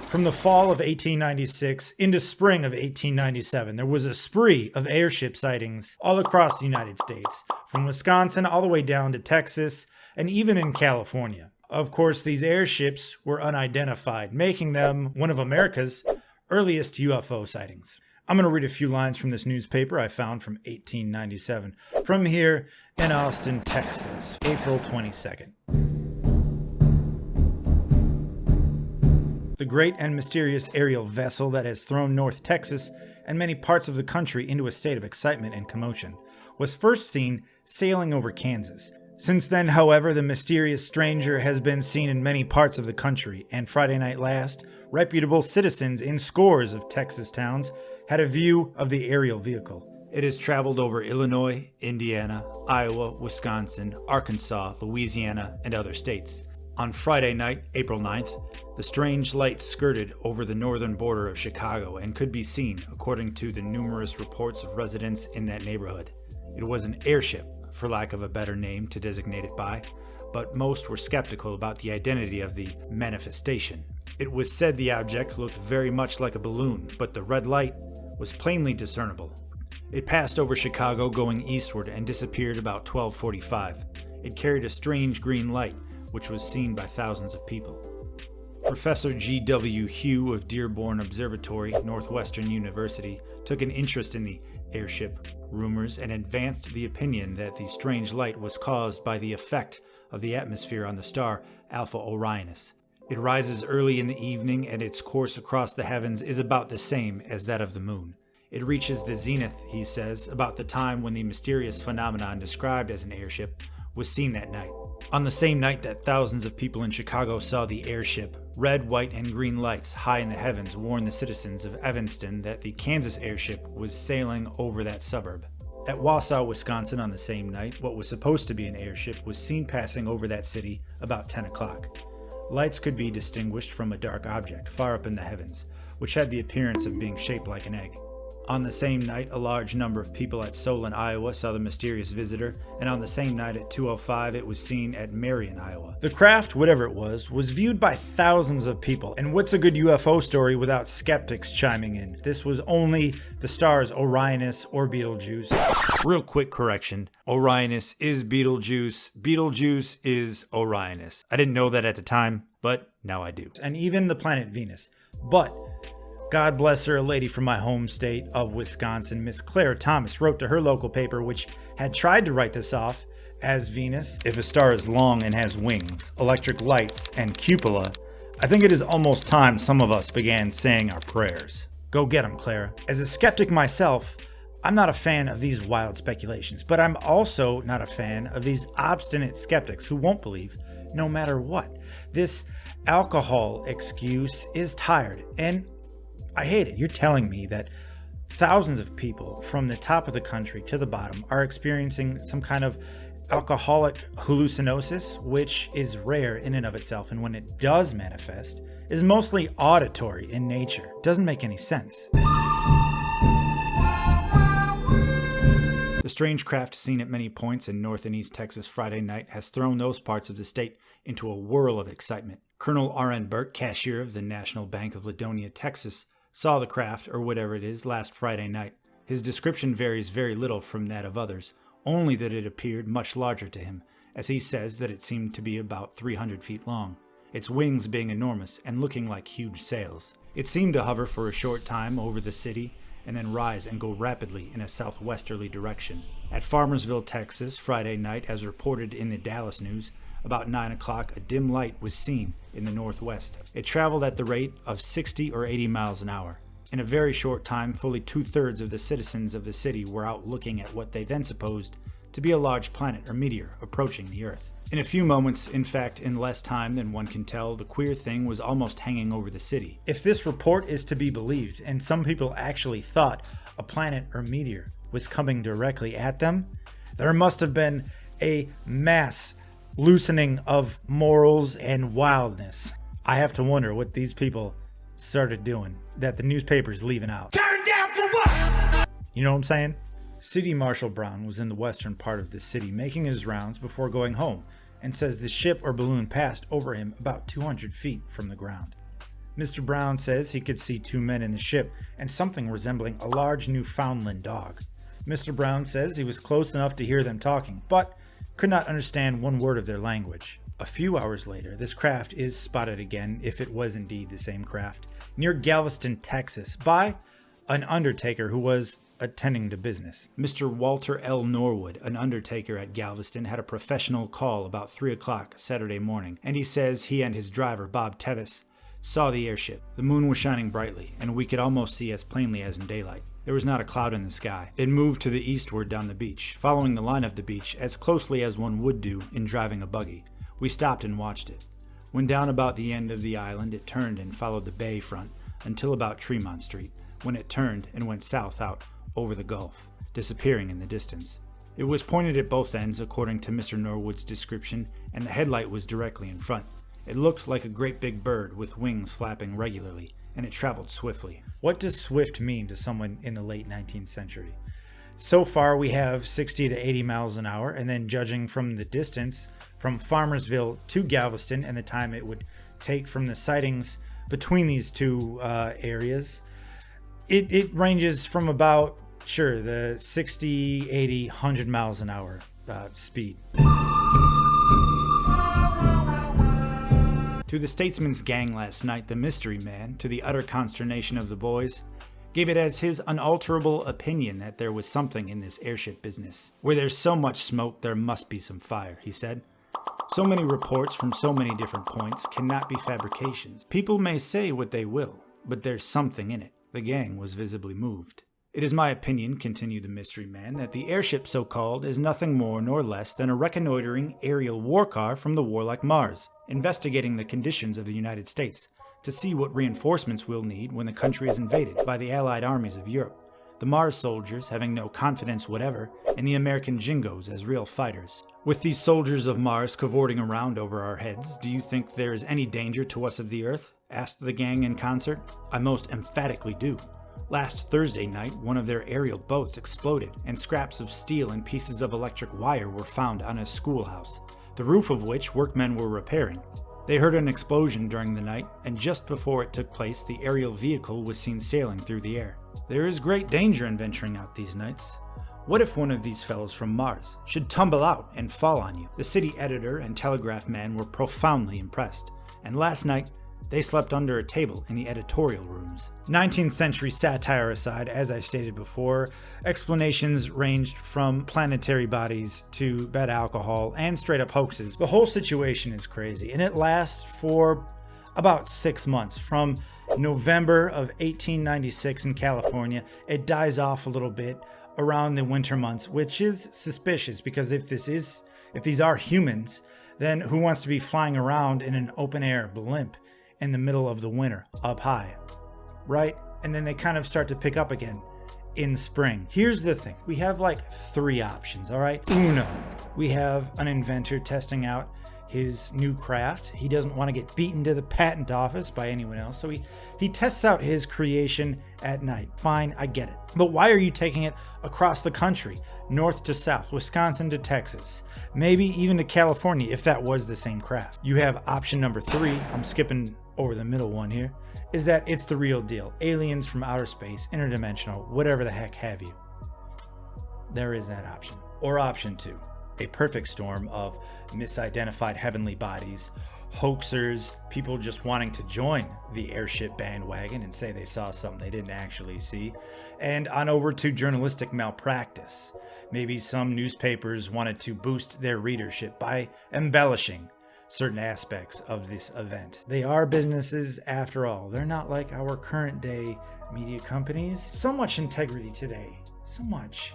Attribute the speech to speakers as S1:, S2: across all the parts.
S1: From the fall of 1896 into spring of 1897, there was a spree of airship sightings all across the United States, from Wisconsin all the way down to Texas, and even in California. Of course, these airships were unidentified, making them one of America's earliest UFO sightings. I'm going to read a few lines from this newspaper I found from 1897, from here in Austin, Texas, April 22nd. The great and mysterious aerial vessel that has thrown North Texas and many parts of the country into a state of excitement and commotion was first seen sailing over Kansas. Since then, however, the mysterious stranger has been seen in many parts of the country, and Friday night last, reputable citizens in scores of Texas towns had a view of the aerial vehicle. It has traveled over Illinois, Indiana, Iowa, Wisconsin, Arkansas, Louisiana, and other states. On Friday night, April 9th, the strange light skirted over the northern border of Chicago and could be seen, according to the numerous reports of residents in that neighborhood. It was an airship, for lack of a better name to designate it by, but most were skeptical about the identity of the manifestation. It was said the object looked very much like a balloon, but the red light was plainly discernible. It passed over Chicago going eastward and disappeared about 12:45. It carried a strange green light, which was seen by thousands of people. Professor G.W. Hugh of Dearborn Observatory, Northwestern University, took an interest in the airship rumors and advanced the opinion that the strange light was caused by the effect of the atmosphere on the star Alpha Orionis. It rises early in the evening, and its course across the heavens is about the same as that of the moon. It reaches the zenith, he says, about the time when the mysterious phenomenon described as an airship was seen that night. On the same night that thousands of people in Chicago saw the airship, red, white, and green lights high in the heavens warned the citizens of Evanston that the Kansas airship was sailing over that suburb. At Wausau, Wisconsin on the same night, what was supposed to be an airship was seen passing over that city about 10 o'clock. Lights could be distinguished from a dark object far up in the heavens, which had the appearance of being shaped like an egg. On the same night, a large number of people at Solon, Iowa saw the mysterious visitor, and on the same night at 2:05 it was seen at Marion, Iowa. The craft, whatever it was viewed by thousands of people, and what's a good UFO story without skeptics chiming in? This was only the stars Orionis or Betelgeuse. Real quick correction, Orionis is Betelgeuse, Betelgeuse is Orionis. I didn't know that at the time, but now I do. And even the planet Venus. But God bless her, a lady from my home state of Wisconsin, Miss Claire Thomas, wrote to her local paper, which had tried to write this off as Venus. If a star is long and has wings, electric lights, and cupola, I think it is almost time some of us began saying our prayers. Go get 'em, Clara. As a skeptic myself, I'm not a fan of these wild speculations, but I'm also not a fan of these obstinate skeptics who won't believe no matter what. This alcohol excuse is tired, and I hate it. You're telling me that thousands of people from the top of the country to the bottom are experiencing some kind of alcoholic hallucinosis, which is rare in and of itself, and when it does manifest, is mostly auditory in nature. Doesn't make any sense. The strange craft seen at many points in North and East Texas Friday night has thrown those parts of the state into a whirl of excitement. Colonel R.N. Burt, cashier of the National Bank of Ladonia, Texas, saw the craft, or whatever it is, last Friday night. His description varies very little from that of others, only that it appeared much larger to him, as he says that it seemed to be about 300 feet long, its wings being enormous and looking like huge sails. It seemed to hover for a short time over the city and then rise and go rapidly in a southwesterly direction. At Farmersville, Texas, Friday night, as reported in the Dallas News, about 9 o'clock, a dim light was seen in the northwest. It traveled at the rate of 60 or 80 miles an hour. In a very short time, fully 2/3 of the citizens of the city were out looking at what they then supposed to be a large planet or meteor approaching the Earth. In a few moments, in fact, in less time than one can tell, the queer thing was almost hanging over the city. If this report is to be believed, and some people actually thought a planet or meteor was coming directly at them, there must have been a mass loosening of morals and wildness. I have to wonder what these people started doing that the newspaper's leaving out. Turn down for what? You know what I'm saying? City Marshal Brown was in the western part of the city making his rounds before going home, and says the ship or balloon passed over him about 200 feet from the ground. Mr. Brown says he could see 2 men in the ship and something resembling a large Newfoundland dog. Mr. Brown says he was close enough to hear them talking, but could not understand one word of their language. A few hours later, this craft is spotted again, if it was indeed the same craft, near Galveston, Texas, by an undertaker who was attending to business. Mr. Walter L. Norwood, an undertaker at Galveston, had a professional call about 3 o'clock Saturday morning, and he says he and his driver, Bob Tevis, saw the airship. The moon was shining brightly, and we could almost see as plainly as in daylight. There was not a cloud in the sky. It moved to the eastward down the beach, following the line of the beach as closely as one would do in driving a buggy. We stopped and watched it. When down about the end of the island, it turned and followed the bay front until about Tremont Street, when it turned and went south out over the Gulf, disappearing in the distance. It was pointed at both ends, according to Mr. Norwood's description, and the headlight was directly in front. It looked like a great big bird with wings flapping regularly, and it traveled swiftly. What does swift mean to someone in the late 19th century? So far, we have 60 to 80 miles an hour, and then judging from the distance from Farmersville to Galveston and the time it would take from the sightings between these two areas, it ranges from about, the 60, 80, 100 miles an hour speed. To the Statesman's gang last night, the mystery man, to the utter consternation of the boys, gave it as his unalterable opinion that there was something in this airship business. Where there's so much smoke, there must be some fire, he said. So many reports from so many different points cannot be fabrications. People may say what they will, but there's something in it. The gang was visibly moved. It is my opinion, continued the mystery man, that the airship so-called is nothing more nor less than a reconnoitering aerial war car from the warlike Mars, investigating the conditions of the United States to see what reinforcements we'll need when the country is invaded by the allied armies of Europe, the Mars soldiers having no confidence whatever in the American Jingos as real fighters. With these soldiers of Mars cavorting around over our heads, do you think there is any danger to us of the Earth? Asked the gang in concert. I most emphatically do. Last Thursday night, one of their aerial boats exploded, and scraps of steel and pieces of electric wire were found on a schoolhouse, the roof of which workmen were repairing. They heard an explosion during the night, and just before it took place, the aerial vehicle was seen sailing through the air. There is great danger in venturing out these nights. What if one of these fellows from Mars should tumble out and fall on you? The city editor and telegraph man were profoundly impressed, and last night they slept under a table in the editorial rooms. 19th century satire aside, as I stated before, explanations ranged from planetary bodies to bad alcohol and straight up hoaxes. The whole situation is crazy, and it lasts for about 6 months. From November of 1896 in California, it dies off a little bit around the winter months, which is suspicious because if these are humans, then who wants to be flying around in an open air blimp in the middle of the winter up high, right? And then they kind of start to pick up again in spring. Here's the thing. We have like 3 options, all right? Uno, we have an inventor testing out his new craft. He doesn't want to get beaten to the patent office by anyone else, so he tests out his creation at night. Fine, I get it. But why are you taking it across the country, north to south, Wisconsin to Texas, maybe even to California if that was the same craft? You have option number 3, I'm skipping over the middle one here, is that it's the real deal. Aliens from outer space, interdimensional, whatever the heck have you. There is that option. Or option 2, a perfect storm of misidentified heavenly bodies, hoaxers, people just wanting to join the airship bandwagon and say they saw something they didn't actually see, and on over to journalistic malpractice. Maybe some newspapers wanted to boost their readership by embellishing certain aspects of this event. They are businesses after all. They're not like our current day media companies. So much integrity today. So much.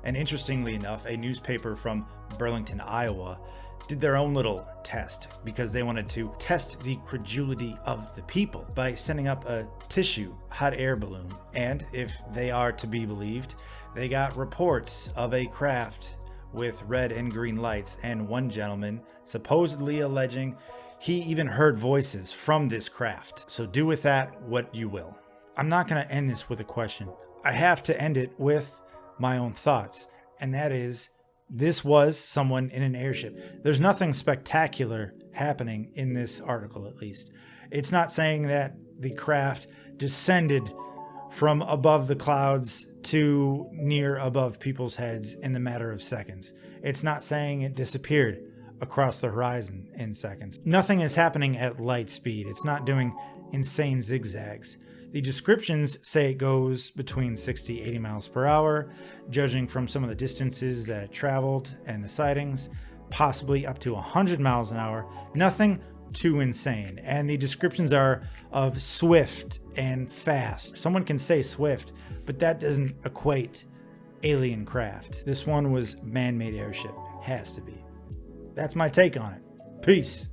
S1: And interestingly enough, a newspaper from Burlington, Iowa, did their own little test because they wanted to test the credulity of the people by sending up a tissue hot air balloon. And if they are to be believed, they got reports of a craft with red and green lights, and one gentleman supposedly alleging he even heard voices from this craft. So do with that what you will. I'm not going to end this with a question. I have to end it with my own thoughts, and that is, this was someone in an airship. There's nothing spectacular happening in this article, at least. It's not saying that the craft descended from above the clouds to near above people's heads in the matter of seconds. It's not saying it disappeared across the horizon in seconds. Nothing is happening at light speed. It's not doing insane zigzags. The descriptions say it goes between 60 80 miles per hour, judging from some of the distances that it traveled and the sightings, possibly up to 100 miles an hour. Nothing too insane. And the descriptions are of swift and fast. Someone can say swift, but that doesn't equate alien craft. This one was man-made airship. Has to be. That's my take on it. Peace.